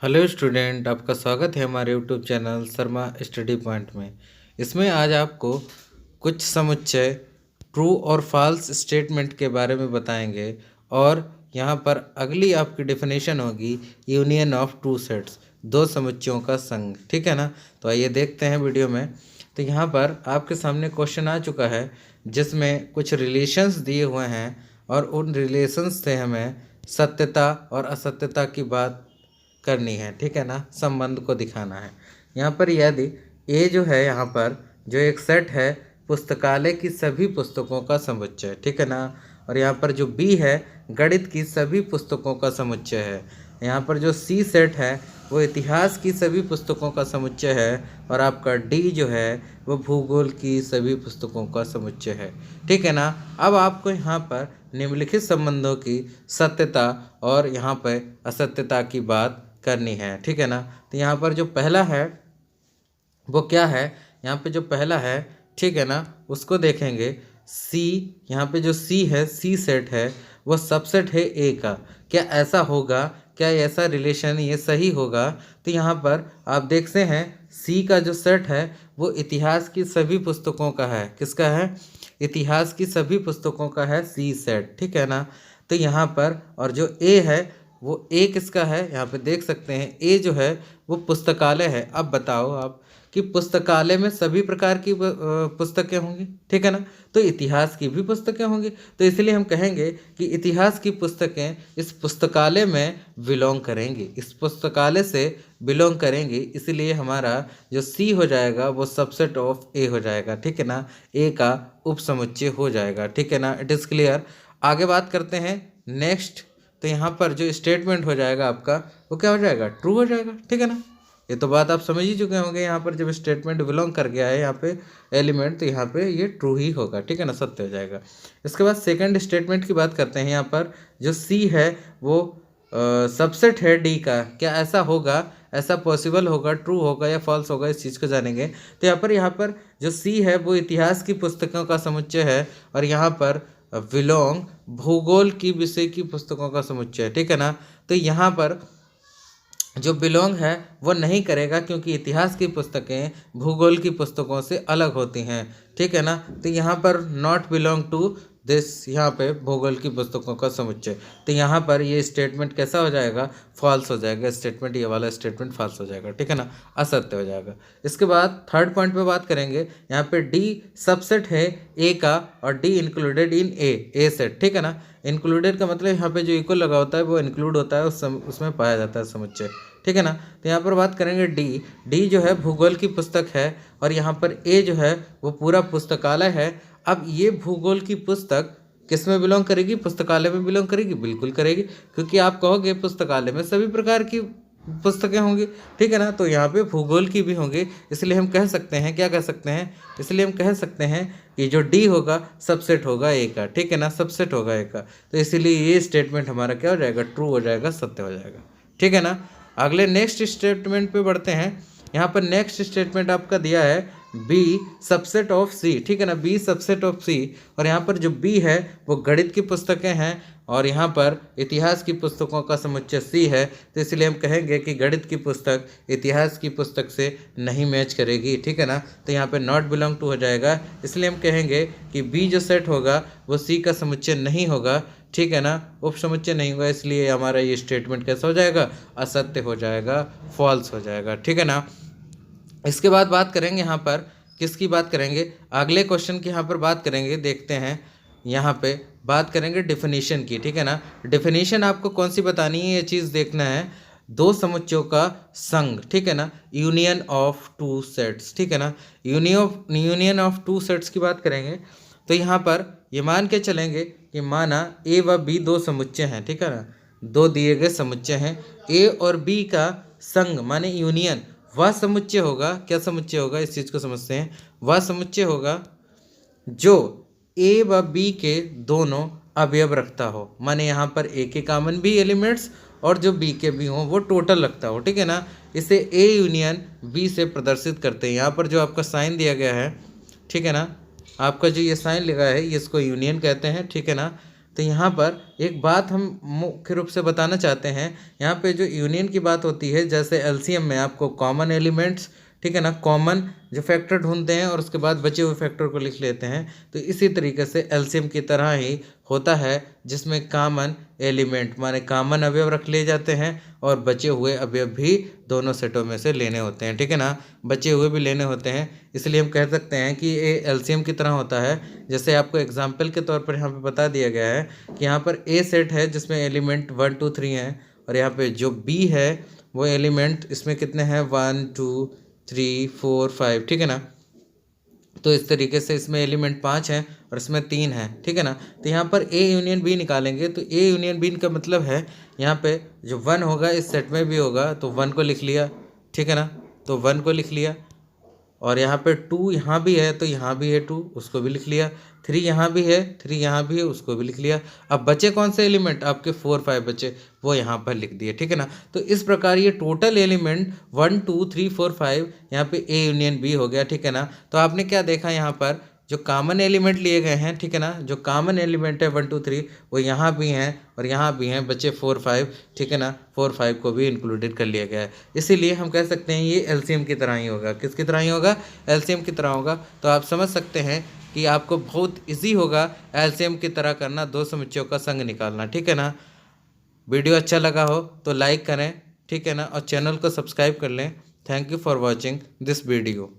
Hello student, आपका स्वागत है हमारे YouTube channel Sharma study point में। इसमें आज आपको कुछ समुच्चय ट्रू और फॉल्स स्टेटमेंट के बारे में बताएंगे और यहाँ पर अगली आपकी डेफिनेशन होगी यूनियन ऑफ टू सेट्स, दो समुच्चयों का संघ। ठीक है ना। तो आइए देखते हैं वीडियो में। तो यहाँ पर आपके सामने क्वेश्चन आ चुका है जिसमें कुछ रिलेशंस दिए हुए हैं और उन रिलेशंस से हमें सत्यता और असत्यता की बात करनी है। ठीक है ना, संबंध को दिखाना है। यहाँ पर यदि ए जो है, यहाँ पर जो एक सेट है पुस्तकालय की सभी पुस्तकों का समुच्चय, ठीक है ना। और यहाँ पर जो बी है गणित की सभी पुस्तकों का समुच्चय है। यहाँ पर जो सी सेट है वो इतिहास की सभी पुस्तकों का समुच्चय है और आपका डी जो है वो भूगोल की सभी पुस्तकों का समुच्चय है। ठीक है ना। अब आपको यहाँ पर निम्नलिखित संबंधों की सत्यता और यहाँ पर असत्यता की बात करनी है। ठीक है ना। तो यहाँ पर जो पहला है वो क्या है, यहाँ पे जो पहला है, ठीक है ना, उसको देखेंगे सी। यहाँ पे जो सी है, सी सेट है, वो सबसेट है ए का। क्या ऐसा होगा, क्या ऐसा रिलेशन ये सही होगा? तो यहाँ पर आप देखते हैं सी का जो सेट है वो इतिहास की सभी पुस्तकों का है। किसका है? इतिहास की सभी पुस्तकों का है सी सेट। ठीक है ना। तो यहाँ पर और जो ए है वो ए किसका है, यहाँ पे देख सकते हैं ए जो है वो पुस्तकालय है। अब बताओ आप कि पुस्तकालय में सभी प्रकार की पुस्तकें होंगी, ठीक है ना। तो इतिहास की भी पुस्तकें होंगी, तो इसलिए हम कहेंगे कि इतिहास की पुस्तकें इस पुस्तकालय में बिलोंग करेंगी, इस पुस्तकालय से बिलोंग करेंगी। इसलिए हमारा जो सी हो जाएगा वो सबसेट ऑफ ए हो जाएगा। ठीक है ना, ए का उपसमुच्चय हो जाएगा। ठीक है ना, इट इज़ क्लियर। आगे बात करते हैं नेक्स्ट। तो यहाँ पर जो स्टेटमेंट हो जाएगा आपका वो क्या हो जाएगा? ट्रू हो जाएगा। ठीक है ना, ये तो बात आप समझ ही चुके होंगे। यहाँ पर जब स्टेटमेंट बिलोंग कर गया है यहाँ पे एलिमेंट, तो यहाँ पे ये ट्रू ही होगा। ठीक है ना, सत्य हो जाएगा। इसके बाद सेकंड स्टेटमेंट की बात करते हैं। यहाँ पर जो सी है वो सबसेट है डी का। क्या ऐसा होगा, ऐसा पॉसिबल होगा, ट्रू होगा या फॉल्स होगा, इस चीज़ को जानेंगे। तो यहाँ पर जो सी है वो इतिहास की पुस्तकों का समुच्चय है और यहाँ पर बिलोंग भूगोल की विषय की पुस्तकों का समुच्चय है। ठीक है ना। तो यहाँ पर जो बिलोंग है वो नहीं करेगा क्योंकि इतिहास की पुस्तकें भूगोल की पुस्तकों से अलग होती हैं। ठीक है ना। तो यहाँ पर नॉट बिलोंग टू दिस, यहाँ पे भूगोल की पुस्तकों का समुच्चय। तो यहाँ पर ये स्टेटमेंट कैसा हो जाएगा? फॉल्स हो जाएगा। स्टेटमेंट, ये वाला स्टेटमेंट फॉल्स हो जाएगा। ठीक है ना, असत्य हो जाएगा। इसके बाद थर्ड पॉइंट पे बात करेंगे। यहाँ पे डी सबसेट है ए का और D included in A set. ठीक है ना, इंक्लूडेड का मतलब यहाँ पे जो इक्वल लगा होता है वो इंक्लूड होता है, उसमें पाया जाता है समुच्चय। ठीक है ना। तो यहाँ पर बात करेंगे डी जो है भूगोल की पुस्तक है और यहाँ पर ए जो है वो पूरा पुस्तकालय है। अब ये भूगोल की पुस्तक किस में बिलोंग करेगी? पुस्तकालय में बिलोंग करेगी, बिल्कुल करेगी, क्योंकि आप कहोगे पुस्तकालय में सभी प्रकार की पुस्तकें होंगी। ठीक है ना, तो यहाँ पे भूगोल की भी होंगी। इसलिए हम कह सकते हैं, क्या कह सकते हैं? इसलिए हम कह सकते हैं कि जो डी होगा सबसेट होगा ए का। ठीक है ना, सबसेट होगा ए का। तो इसीलिए ये स्टेटमेंट हमारा क्या हो जाएगा? ट्रू हो जाएगा, सत्य हो जाएगा। ठीक है ना। अगले नेक्स्ट स्टेटमेंट पे बढ़ते हैं। यहाँ पर नेक्स्ट स्टेटमेंट आपका दिया है बी सबसेट ऑफ सी। ठीक है ना, बी सबसेट ऑफ सी। और यहाँ पर जो बी है वो गणित की पुस्तकें हैं और यहाँ पर इतिहास की पुस्तकों का समुच्चय सी है। तो इसलिए हम कहेंगे कि गणित की पुस्तक इतिहास की पुस्तक से नहीं मैच करेगी। ठीक है ना, तो यहाँ पे नॉट बिलोंग टू हो जाएगा। इसलिए हम कहेंगे कि बी जो सेट होगा वो सी का समुच्चय नहीं होगा। ठीक है ना, उपसमुच्चय नहीं होगा। इसलिए हमारा ये स्टेटमेंट कैसा हो जाएगा? असत्य हो जाएगा, फॉल्स हो जाएगा। ठीक है ना। इसके बाद बात करेंगे यहाँ पर किसकी बात करेंगे? अगले क्वेश्चन की यहाँ पर बात करेंगे। देखते हैं यहाँ पे बात करेंगे डेफिनेशन की। ठीक है ना, डेफिनेशन आपको कौन सी बतानी है ये चीज़ देखना है। दो समुच्चयों का संघ, ठीक है ना, यूनियन ऑफ टू सेट्स। ठीक है ना, यूनियन ऑफ टू सेट्स की बात करेंगे। तो यहाँ पर ये मान के चलेंगे कि माना ए व बी दो समुच्चय हैं। ठीक है ना, दो दिए गए समुच्चय हैं। ए और बी का संघ माने यूनियन, वह समुच्चय होगा। क्या समुच्चय होगा? इस चीज़ को समझते हैं। वह समुच्चय होगा जो ए व बी के दोनों अवयव रखता हो। माने यहाँ पर ए के कॉमन भी एलिमेंट्स और जो बी के भी हों वो टोटल रखता हो। ठीक है ना, इसे ए यूनियन बी से प्रदर्शित करते हैं। यहाँ पर जो आपका साइन दिया गया है, ठीक है ना, आपका जो ये साइन लगा है ये इसको यूनियन कहते हैं। ठीक है ना, तो यहाँ पर एक बात हम मुख्य रूप से बताना चाहते हैं, यहाँ पे जो यूनियन की बात होती है, जैसे एलसीएम में आपको कॉमन एलिमेंट्स, ठीक है ना, कॉमन जो फैक्टर ढूंढते हैं और उसके बाद बचे हुए फैक्टर को लिख लेते हैं, तो इसी तरीके से एलसीएम की तरह ही होता है, जिसमें कॉमन एलिमेंट माने कॉमन अवयव रख लिए जाते हैं और बचे हुए अवयव भी दोनों सेटों में से लेने होते हैं, ठीक है ना, बचे हुए भी लेने होते हैं। इसलिए हम कह सकते हैं कि ये एलसीएम की तरह होता है। जैसे आपको एग्जाम्पल के तौर पर यहाँ पे बता दिया गया है कि यहाँ पर ए सेट है जिसमें एलिमेंट 1 2 3 हैं, और यहाँ पे जो बी है वो एलिमेंट इसमें कितने हैं 1 2 3 4 5, ठीक है ना। तो इस तरीके से इसमें एलिमेंट 5 हैं और इसमें 3 हैं, ठीक है ना। तो यहाँ पर ए यूनियन बी निकालेंगे, तो ए यूनियन बी का मतलब है यहाँ पे जो 1 होगा इस सेट में भी होगा, तो 1 को लिख लिया, ठीक है ना, तो 1 को लिख लिया। और यहाँ पे 2 यहाँ भी है तो यहाँ भी है 2, उसको भी लिख लिया। 3 यहाँ भी है, 3 यहाँ भी है, उसको भी लिख लिया। अब बचे कौन से एलिमेंट, आपके 4 5 बचे, वो यहाँ पर लिख दिए, ठीक है ना। तो इस प्रकार ये टोटल एलिमेंट 1 2 3 4 5 यहाँ पे ए यूनियन बी हो गया, ठीक है ना। तो आपने क्या देखा, यहाँ पर जो कॉमन एलिमेंट लिए गए हैं, ठीक है ना, जो कॉमन एलिमेंट है 1 2 3 वो यहाँ भी हैं और यहाँ भी हैं, बचे 4 5, ठीक है ना, 4 5 को भी इंक्लूडेड कर लिया गया है। इसीलिए हम कह सकते हैं ये एलसीएम की तरह ही होगा। किसकी तरह ही होगा, एलसीएम की तरह होगा। तो आप समझ सकते हैं कि आपको बहुत ईजी होगा एलसीएम की तरह करना, दो समुच्चयों का संग निकालना, ठीक है ना। वीडियो अच्छा लगा हो तो लाइक करें, ठीक है ना, और चैनल को सब्सक्राइब कर लें। Thank you for watching this video.